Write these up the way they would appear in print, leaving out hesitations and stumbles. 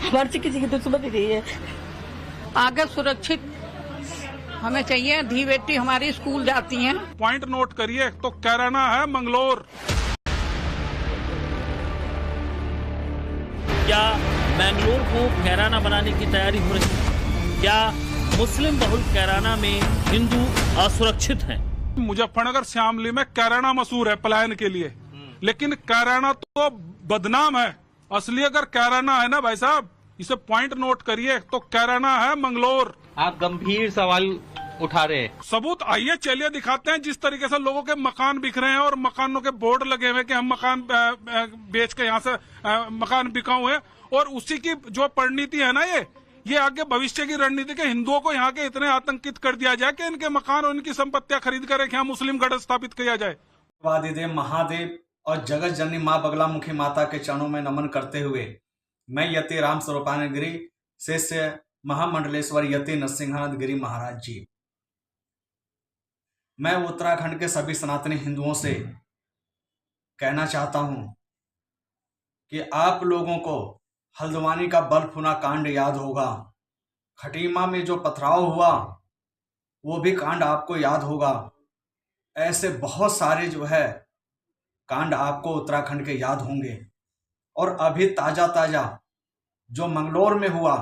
हमारे से किसी की दुश्मनी नहीं है। आगे सुरक्षित हमें चाहिए। धी बेटी हमारी स्कूल जाती हैं। पॉइंट नोट करिए, तो कैराना है मंगलोर। क्या बेंगलोर को कैराना बनाने की तैयारी हो रही है? क्या मुस्लिम बहुल कैराना में हिंदू असुरक्षित हैं? मुजफ्फरनगर श्यामली में कैराना मशहूर है पलायन के लिए, लेकिन कैराना तो बदनाम है। असली अगर कैराना है ना भाई साहब, इसे पॉइंट नोट करिए, तो कैराना है मंगलोर। आप गंभीर सवाल उठा रहे हैं। सबूत आइए, चलिए दिखाते हैं। जिस तरीके से लोगों के मकान बिक रहे हैं और मकानों के बोर्ड लगे हुए कि हम मकान बेच के यहाँ से मकान बिकाऊ है, और उसी की जो परिणति है ना, ये आगे भविष्य की रणनीति के हिंदुओं को यहाँ के इतने आतंकित कर दिया जाए कि इनके मकान और इनकी संपत्तियां खरीद कर यहाँ मुस्लिम गढ़ स्थापित किया जाए। वादिदेव महादेव और जगत जननी माँ बगलामुखी माता के चरणों में नमन करते हुए मैं यति राम स्वरूपानंद गिरी शिष्य महामंडलेश्वर यति नरसिंहानंद गिरी महाराज जी, मैं उत्तराखंड के सभी सनातनी हिंदुओं से कहना चाहता हूं कि आप लोगों को हल्द्वानी का बर्फुना कांड याद होगा। खटीमा में जो पथराव हुआ वो भी कांड आपको याद होगा। ऐसे बहुत सारे जो है कांड आपको उत्तराखंड के याद होंगे। और अभी ताजा ताजा जो मंगलोर में हुआ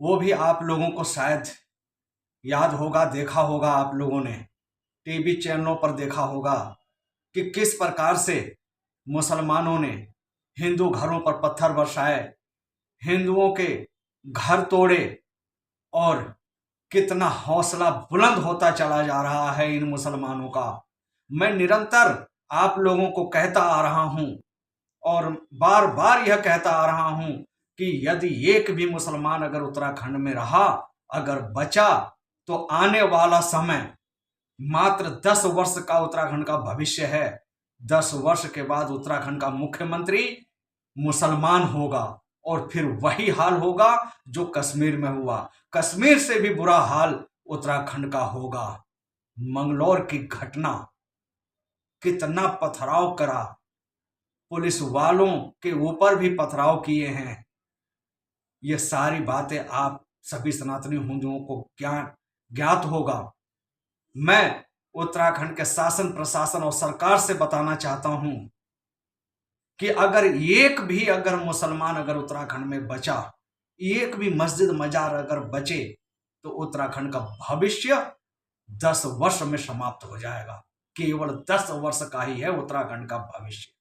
वो भी आप लोगों को शायद याद होगा, देखा होगा। आप लोगों ने टीवी चैनलों पर देखा होगा कि किस प्रकार से मुसलमानों ने हिंदू घरों पर पत्थर बरसाए, हिंदुओं के घर तोड़े, और कितना हौसला बुलंद होता चला जा रहा है इन मुसलमानों का। मैं निरंतर आप लोगों को कहता आ रहा हूं और बार बार यह कहता आ रहा हूं कि यदि एक भी मुसलमान अगर उत्तराखंड में रहा, अगर बचा, तो आने वाला समय मात्र 10 वर्ष का उत्तराखंड का भविष्य है। 10 वर्ष के बाद उत्तराखंड का मुख्यमंत्री मुसलमान होगा, और फिर वही हाल होगा जो कश्मीर में हुआ। कश्मीर से भी बुरा हाल उत्तराखंड का होगा। मंगलोर की घटना, कितना पथराव करा, पुलिस वालों के ऊपर भी पथराव किए हैं। ये सारी बातें आप सभी सनातनी हिंदुओं को ज्ञात होगा। मैं उत्तराखंड के शासन प्रशासन और सरकार से बताना चाहता हूं कि अगर एक भी अगर मुसलमान अगर उत्तराखंड में बचा, एक भी मस्जिद मजार अगर बचे, तो उत्तराखंड का भविष्य 10 वर्ष में समाप्त हो जाएगा। केवल 10 वर्ष का ही है उत्तराखंड का भविष्य।